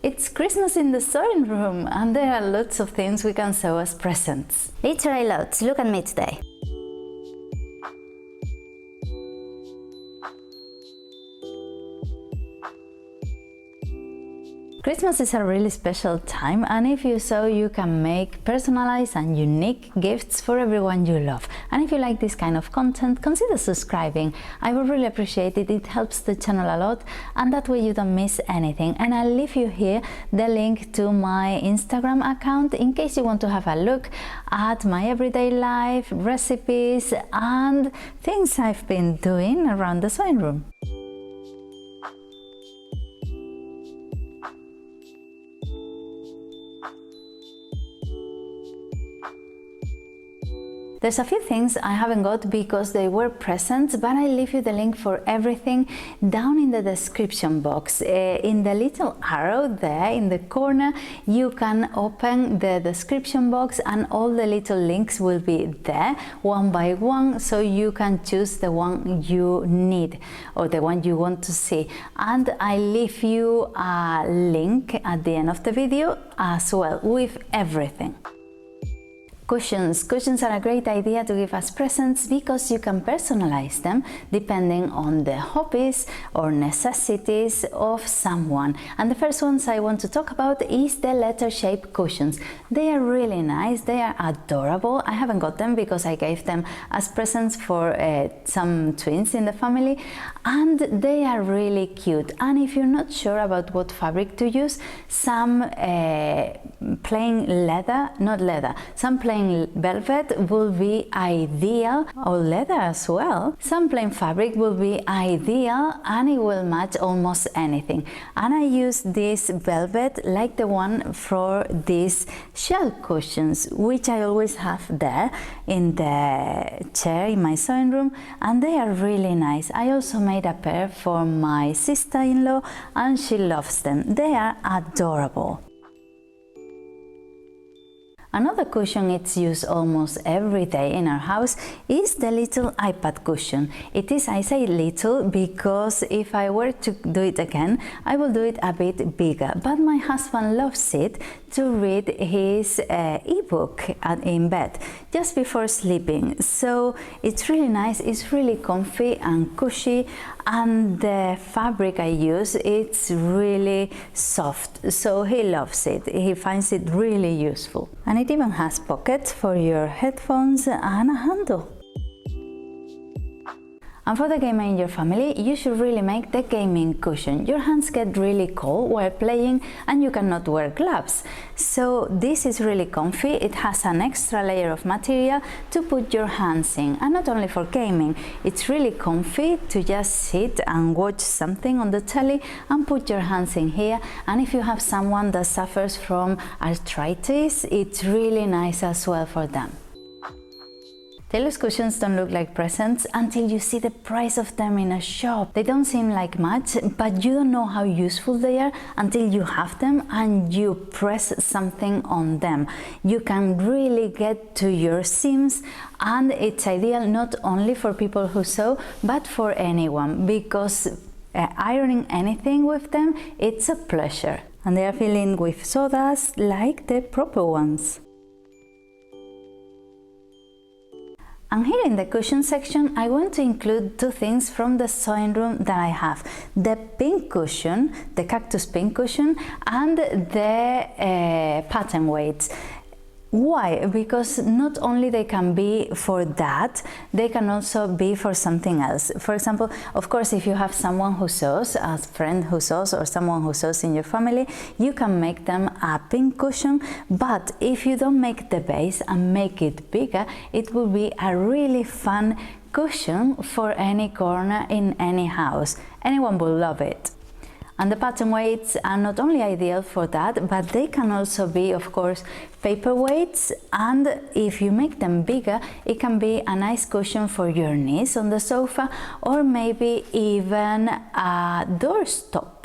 It's Christmas in the sewing room and there are lots of things we can sew as presents. It's really loads, look at me today. Christmas is a really special time, and if you sew, you can make personalized and unique gifts for everyone you love. And if you like this kind of content, consider subscribing. I would really appreciate it. It helps the channel a lot, and that way you don't miss anything. And I'll leave you here the link to my Instagram account in case you want to have a look at my everyday life, recipes and things I've been doing around the sewing room. There's a few things I haven't got because they were presents, but I'll leave you the link for everything down in the description box. In the little arrow there in the corner, you can open the description box and all the little links will be there one by one, so you can choose the one you need or the one you want to see. And I leave you a link at the end of the video as well with everything. Cushions. Cushions are a great idea to give as presents because you can personalize them depending on the hobbies or necessities of someone. And the first ones I want to talk about is the letter-shaped cushions. They are really nice, they are adorable. I haven't got them because I gave them as presents for some twins in the family, and they are really cute. And if you're not sure about what fabric to use, some plain leather, not leather, some plain velvet will be ideal, or leather as well. Some plain fabric will be ideal and it will match almost anything. And I use this velvet like the one for these shell cushions, which I always have there in the chair in my sewing room, and they are really nice. I also made a pair for my sister-in-law and she loves them. They are adorable. Another cushion it's used almost every day in our house is the little iPad cushion. It is, I say little, because if I were to do it again, I will do it a bit bigger. But my husband loves it to read his ebook in bed just before sleeping. So it's really nice, it's really comfy and cushy, and the fabric I use, it's really soft, so he loves it. He finds it really useful. And it even has pockets for your headphones and a handle. And for the gamer in your family, you should really make the gaming cushion. Your hands get really cold while playing and you cannot wear gloves. So this is really comfy. It has an extra layer of material to put your hands in. And not only for gaming, it's really comfy to just sit and watch something on the telly and put your hands in here. And if you have someone that suffers from arthritis, it's really nice as well for them. Tailor's cushions don't look like presents until you see the price of them in a shop. They don't seem like much, but you don't know how useful they are until you have them and you press something on them. You can really get to your seams, and it's ideal not only for people who sew, but for anyone, because ironing anything with them, it's a pleasure. And they are filled with sawdust like the proper ones. And here in the cushion section, I want to include two things from the sewing room that I have. The pink cushion, the cactus pink cushion, and the pattern weights. Why? Because not only they can be for that, they can also be for something else. For example, of course, if you have someone who sews, a friend who sews, or someone who sews in your family, you can make them a pink cushion. But if you don't make the base and make it bigger, it will be a really fun cushion for any corner in any house. Anyone will love it. And the pattern weights are not only ideal for that, but they can also be, of course, paperweights, and if you make them bigger, it can be a nice cushion for your knees on the sofa, or maybe even a doorstop.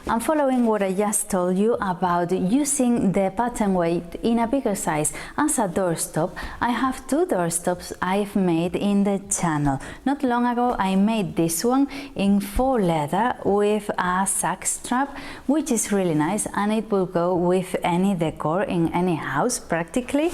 And following what I just told you about using the pattern weight in a bigger size as a doorstop, I have two doorstops I've made in the channel. Not long ago I made this one in faux leather with a sack strap, which is really nice, and it will go with any decor in any house practically.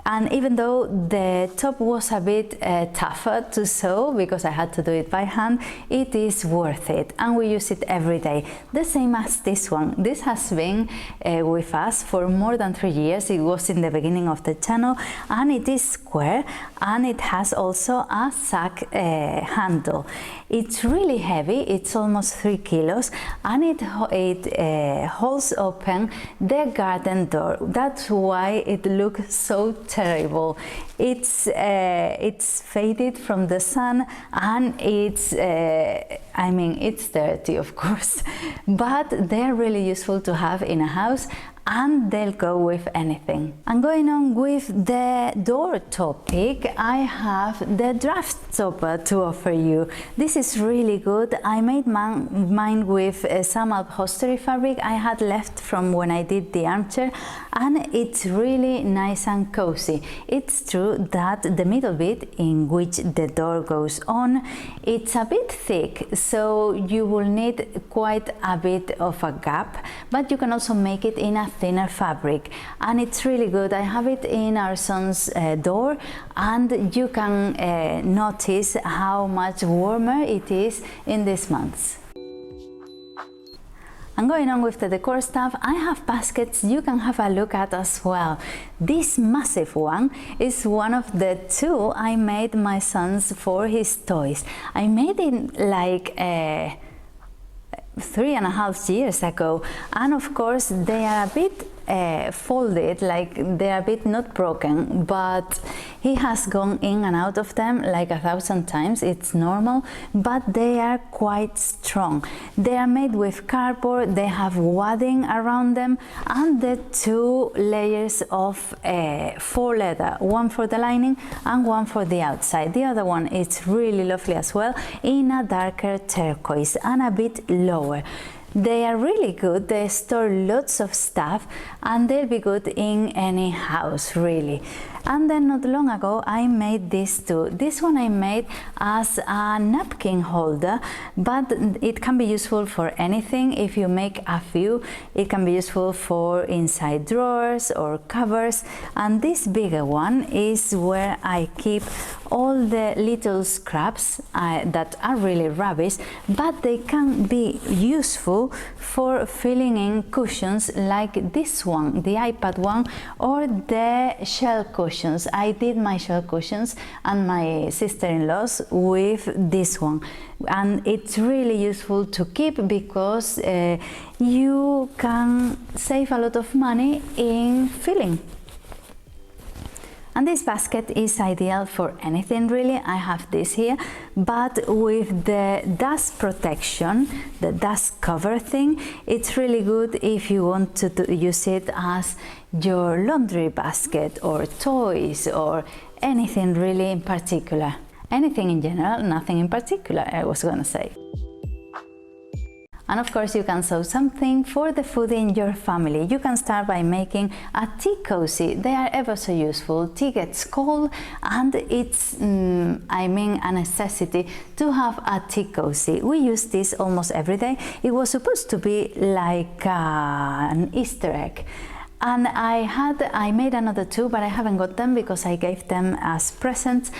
And even though the top was a bit tougher to sew because I had to do it by hand, it is worth it, and we use it every day. The same as this one. This has been with us for more than 3 years. It was in the beginning of the channel, and it is square, and it has also a sack handle. It's really heavy, it's almost 3 kilos, and it holds open the garden door. That's why it looks so terrible. It's faded from the sun, and it's it's dirty, of course, but they're really useful to have in a house, and they'll go with anything. And going on with the door topic, I have the draft stopper to offer you. This is really good. I made mine with some upholstery fabric I had left from when I did the armchair, and it's really nice and cozy. It's true that the middle bit in which the door goes on, it's a bit thick, so you will need quite a bit of a gap, but you can also make it in a thinner fabric, and it's really good. I have it in our son's door, and you can notice how much warmer it is in these months. And going on with the decor stuff, I have baskets you can have a look at as well. This massive one is one of the two I made my son's for his toys. I made it like 3.5 years ago, and of course they are a bit folded, like they're a bit not broken, but he has gone in and out of them like 1,000 times. It's normal, but they are quite strong. They are made with cardboard, they have wadding around them, and the 2 layers of faux leather, one for the lining and one for the outside. The other one is really lovely as well, in a darker turquoise and a bit lower. They are really good, they store lots of stuff, and they'll be good in any house, really. And then not long ago I made this too. This one I made as a napkin holder, but it can be useful for anything. If you make a few, it can be useful for inside drawers or covers. And this bigger one is where I keep all the little scraps that are really rubbish, but they can be useful for filling in cushions like this one, the iPad one, or the shell cushions. I did my shell cushions and my sister-in-law's with this one, and it's really useful to keep because you can save a lot of money in filling. And this basket is ideal for anything really. I have this here, but with the dust protection, the dust cover thing, it's really good if you want to use it as your laundry basket or toys or anything really in particular. Anything in general, nothing in particular, I was gonna say. And of course you can sew something for the food in your family. You can start by making a tea cozy. They are ever so useful. Tea gets cold, and it's a necessity to have a tea cozy. We use this almost every day. It was supposed to be like an Easter egg. And I made another 2, but I haven't got them because I gave them as presents.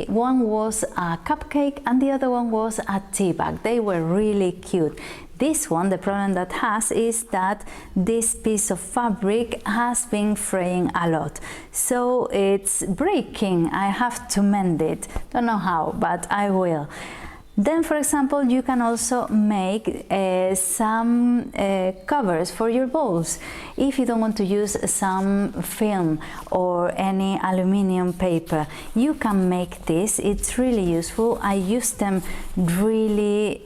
One was a cupcake and the other one was a tea bag. They were really cute. This one, the problem that has is that this piece of fabric has been fraying a lot, so it's breaking. I have to mend it. Don't know how, but I will. Then, for example, you can also make some covers for your bowls. If you don't want to use some film or any aluminium paper, you can make this. It's really useful. I use them really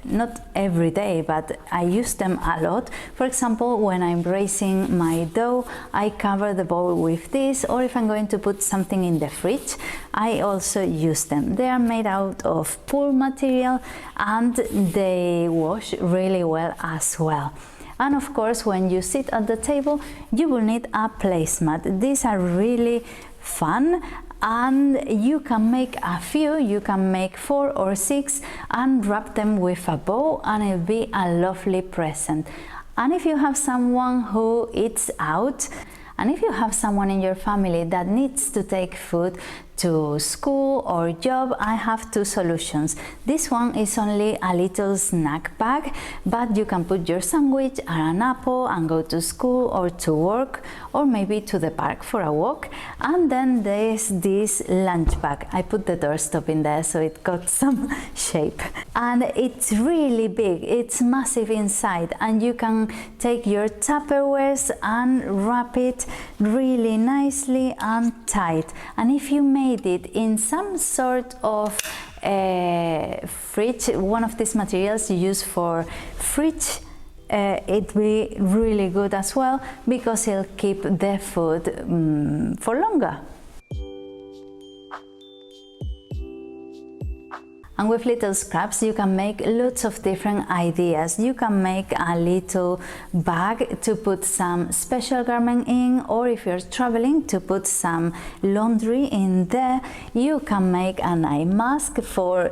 not every day, but I use them a lot. For example, when I'm raising my dough, I cover the bowl with this, or if I'm going to put something in the fridge, I also use them. They are made out of wool material and they wash really well as well. And of course, when you sit at the table, you will need a placemat. These are really fun, and you can make a few, you can make 4 or 6 and wrap them with a bow, and it'll be a lovely present. And if you have someone who eats out, and if you have someone in your family that needs to take food to school or job, I have 2 solutions. This one is only a little snack bag, but you can put your sandwich and an apple and go to school or to work, or maybe to the park for a walk. And then there's this lunch bag. I put the doorstop in there so it got some shape. And it's really big, it's massive inside, and you can take your Tupperwares and wrap it really nicely and tight. And if you made it in some sort of fridge, one of these materials you use for fridge, it'll be really good as well, because it'll keep the food for longer. And with little scraps you can make lots of different ideas. You can make a little bag to put some special garment in, or if you're traveling, to put some laundry in there. You can make an eye mask for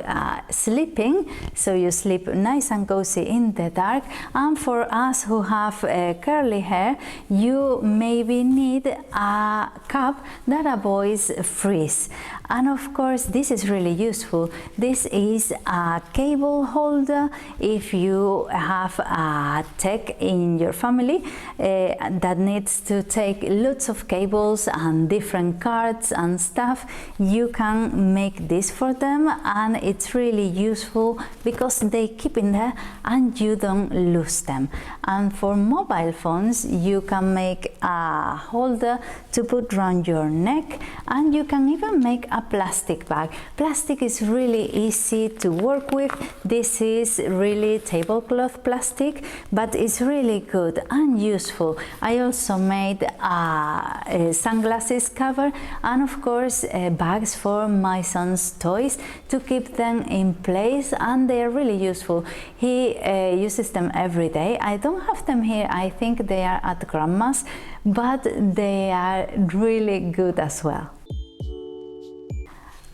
sleeping, so you sleep nice and cozy in the dark. And for us who have curly hair, you maybe need a cap that avoids frizz. And of course, this is really useful. This is a cable holder. If you have a tech in your family that needs to take lots of cables and different cards and stuff, you can make this for them, and it's really useful because they keep in there and you don't lose them. And for mobile phones, you can make a holder to put around your neck, and you can even make a plastic bag. Plastic is really easy to work with. This is really tablecloth plastic, but it's really good and useful. I also made a sunglasses cover, and of course bags for my son's toys to keep them in place, and they are really useful. He uses them every day. I don't have them here, I think they are at grandma's, but they are really good as well.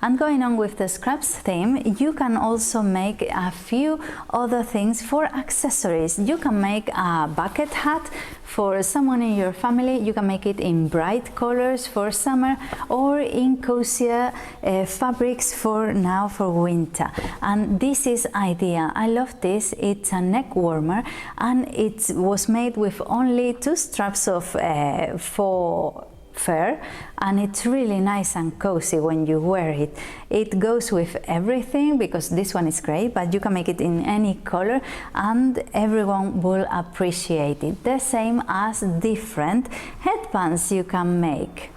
And going on with the scraps theme, you can also make a few other things for accessories. You can make a bucket hat for someone in your family. You can make it in bright colors for summer, or in cozier fabrics for now for winter. And this is ideal. I love this. It's a neck warmer, and it was made with only 2 straps of fur, and it's really nice and cozy when you wear it. It goes with everything because this one is great, but you can make it in any color and everyone will appreciate it. The same as different headbands you can make.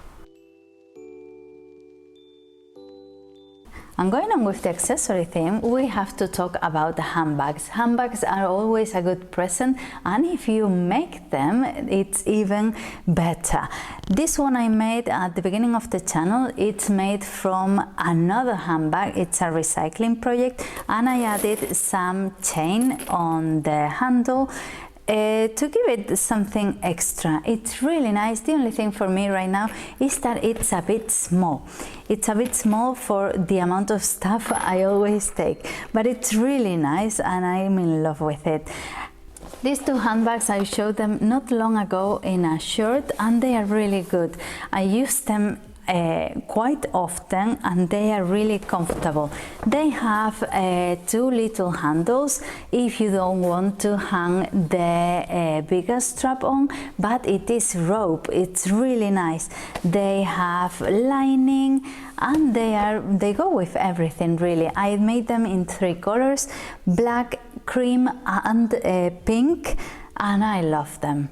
And going on with the accessory theme, we have to talk about the handbags. Handbags are always a good present, and if you make them, it's even better. This one I made at the beginning of the channel. It's made from another handbag. It's a recycling project, and I added some chain on the handle to give it something extra. It's really nice. The only thing for me right now is that it's a bit small. It's a bit small for the amount of stuff I always take, but it's really nice and I'm in love with it. These 2 handbags, I showed them not long ago in a shirt, and they are really good. I use them quite often, and they are really comfortable. They have 2 little handles if you don't want to hang the bigger strap on, but it is rope. It's really nice. They have lining, and they go with everything really. I made them in 3 colors: black, cream and pink, and I love them.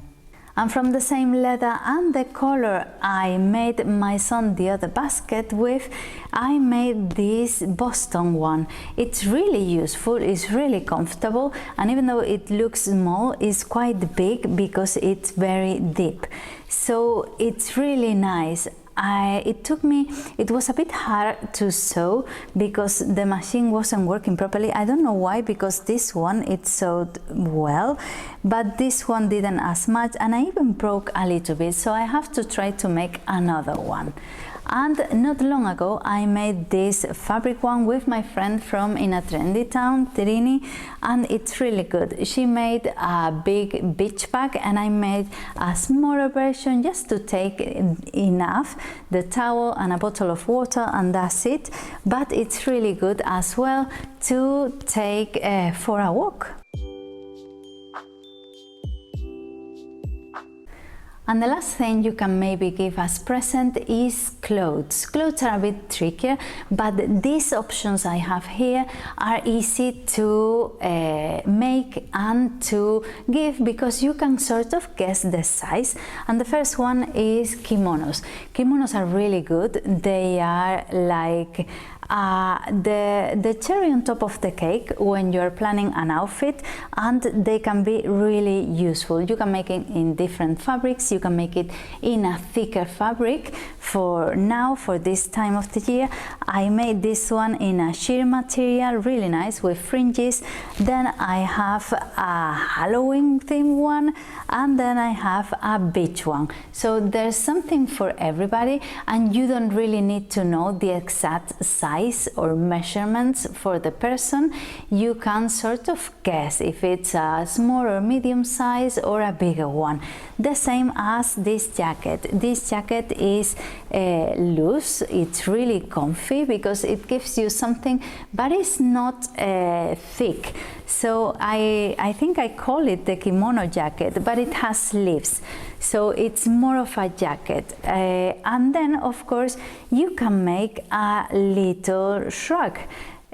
And from the same leather and the color I made my son the other basket with, I made this Boston one. It's really useful, it's really comfortable, and even though it looks small, it's quite big because it's very deep. So it's really nice. It was a bit hard to sew because the machine wasn't working properly. I don't know why, because this one it sewed well, but this one didn't as much, and I even broke a little bit, so I have to try to make another one. And not long ago I made this fabric one with my friend from in a trendy town, Trini, and it's really good. She made a big beach bag and I made a smaller version just to take enough, the towel and a bottle of water, and that's it. But it's really good as well to take for a walk. And the last thing you can maybe give as present is clothes. Clothes are a bit trickier, but these options I have here are easy to make and to give, because you can sort of guess the size. And the first one is kimonos. Kimonos are really good. They are like the cherry on top of the cake when you're planning an outfit, and they can be really useful. You can make it in different fabrics. You can make it in a thicker fabric. For now, for this time of the year, I made this one in a sheer material, really nice, with fringes. Then I have a Halloween theme one, and then I have a beach one. So there's something for everybody, and you don't really need to know the exact size or measurements for the person. You can sort of guess if it's a small or medium size or a bigger one. The same as this jacket. This jacket is loose. It's really comfy because it gives you something, but it's not thick. So I think I call it the kimono jacket, but it has sleeves. So it's more of a jacket. And then of course you can make a little shrug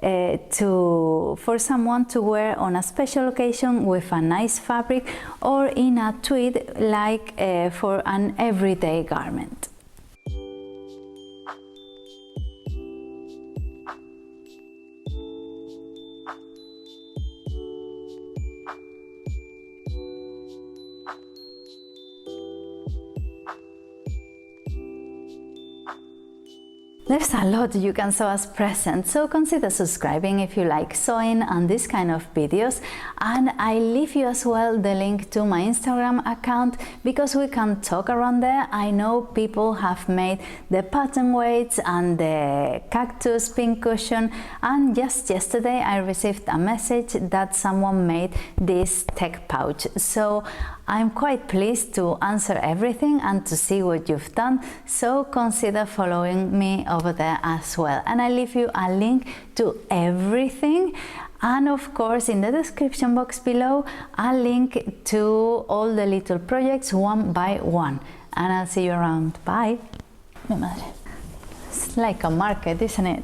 for someone to wear on a special occasion with a nice fabric, or in a tweed, like for an everyday garment. There's a lot you can sew as presents, so consider subscribing if you like sewing and this kind of videos. And I leave you as well the link to my Instagram account, because we can talk around there. I know people have made the pattern weights and the cactus pin cushion, and just yesterday I received a message that someone made this tech pouch. So I'm quite pleased to answer everything and to see what you've done, so consider following me over there as well. And I leave you a link to everything, and of course in the description box below a link to all the little projects one by one. And I'll see you around. Bye. Mi madre. It's like a market, isn't it?